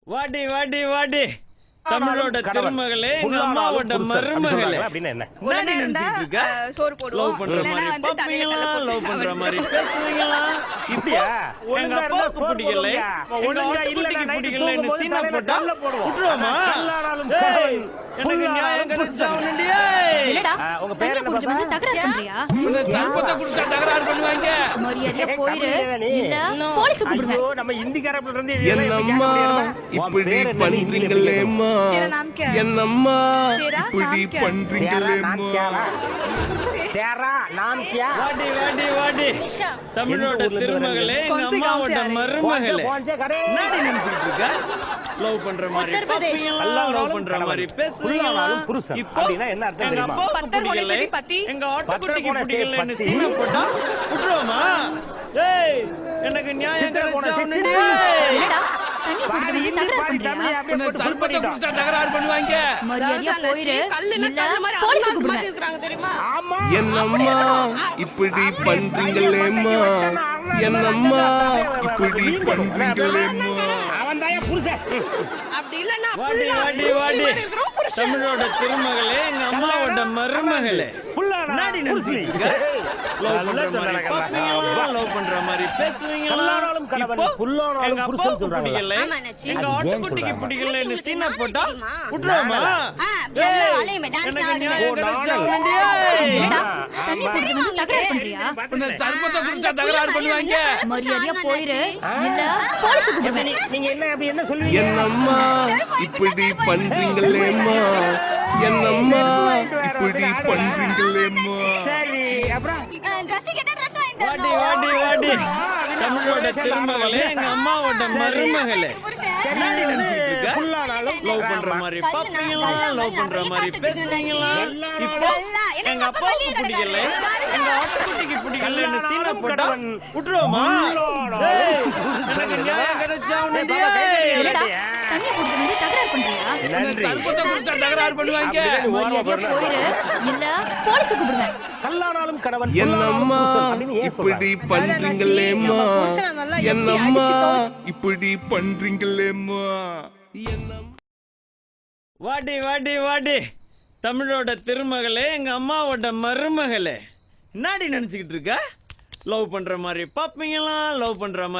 வாடி வாடி வாடி தமிழோட திருமகளே எங்க அம்மாவோட மருமகளே அப்படின்னு என்ன முன்னாடி நினைச்சிட்டு இருக்க சோறு போடுவோம் லவ் பண்ற மாதிரி பாப்பீங்களா லவ் பண்ற மாதிரி பேசுவீங்களா இப்படியா எங்க அப்பாவுக்கு பிடிக்கல ஒழுங்கா இல்ல பிடிக்கலன்னு சீனா போட்டா விட்டுருவோமா ஏய் எனக்கு நியாயம் கிடைச்சாவணுண்டியே என்னடா உங்க பேர் என்ன கொஞ்சம் வந்து தகராறு பண்றியா உன்னை சர்பத்தை குடிச்சா தகராறு பண்ணுவாங்க. மரியாதையா போயிரு இல்ல போலீஸ் கூப்பிடுவேன். ஐயோ நம்ம இந்திக்காரப்ல இருந்து என்னம்மா இப்படி பண்றீங்களேம்மா என்னம்மா இப்படி பண்றீங்களேம்மா तेरा नाम क्या வாடி வாடி வாடி தமிழோட திருமகளே எங்க அம்மாவோட மருமகளே முன்னாடி நினைச்சிட்டு இருக்க லவ் பண்ற மாதிரி பாப்பீங்களா லவ் பண்ற மாதிரி பேசுவீங்களா புருஷன் இப்போ அப்படினா என்ன அர்த்தம் எங்க தெரியுமா அப்பாவுக்கு பிடிக்கல எங்க ஆட்டுக்குட்டிக்கு பிடிக்கலன்னு சீனா போட்டா விட்டுருவோமா ஏய் எனக்கு நியாயம் கிடைச்சாவணுண்டியே என்னடா தண்ணி குடிச்சு வந்து தகராறு பண்றியா? உன்னை சர்பத்தை குடிச்சா தகராறு பண்ணுவாங்க. மரியாதையா போயிரு இல்ல போலீஸ் கூப்பிடுவேன். ஆமா என்னம்மா இப்படி பண்றீங்களேம்மா என்னம்மா இப்படி பண்றீங்களேம்மா அவன் தான் புருஷன் அப்படி இல்லன்னா வாடி வாடி வாடி தமிழோட திருமகளே எங்க அம்மாவோட மருமகளே முன்னாடி நினைச்சிட்டு இருக்க லவ் பண்ற மாதிரி பாப்பீங்களா லவ் பண்ற மாதிரி பேசுவீங்களா இப்போ எங்க அப்பாவுக்கு பிடிக்கல எங்க ஆட்டுக்குட்டிக்கு பிடிக்கலன்னு சீனா போட்டா விட்டுருவோமா ஏய் எனக்கு நியாயம் கிடைச்சாவணுண்டியே என்னடா தண்ணி குடிச்சு வந்து தகராறு பண்றியா? உன்னை சர்பத்தை குடிச்சா தகராறு பண்ணுவாங்க. மரியாதையா போயிரு இல்ல போலீஸ் கூப்பிடுவேன். நீங்க என்ன அப்படி என்ன சொல்லுவீங்க என்னம்மா இப்படி பண்றீங்களேம்மா என்னம்மா இப்படி பண்றீங்களேம்மா சரி அப்புறம் வாடி வாடி வாடி தமிழோட திருமகளே எங்க அம்மாவோட மருமகளே முன்னாடி நினைச்சிட்டு இருக்க லவ் பண்ற மாதிரி பாப்பீங்களா லவ் பண்ற மாதிரி பேசுவீங்களா இப்போ எங்க அப்பாவுக்கு பிடிக்கல எங்க ஆட்டுக்குட்டிக்கு பிடிக்கலன்னு சீனா போட்டா விட்டுருவோமா ஏய் எனக்கு நியாயம் கிடைச்சாவணுண்டியே என்னடா தண்ணி குடிச்சு வந்து தகராறு பண்றியா? உன்னை சர்பத்தை குடிச்சா தகராறு பண்ணுவாங்க. மரியாதையா போயிரு இல்ல போலீஸ் கூப்பிடுவேன். கல்லானாலும் கணவன் என்னம்மா இப்படி பண்றீங்களேம்மா என்னம்மா இப்படி பண்றீங்களேம்மா வாடி வாடி வாடி தமிழோட திருமகளே எங்க அம்மாவோட மருமகளே முன்னாடி நினைச்சுக்கிட்டு இருக்க லவ் பண்ற மாதிரி பாப்பீங்களா லவ் பண்ற மாதிரி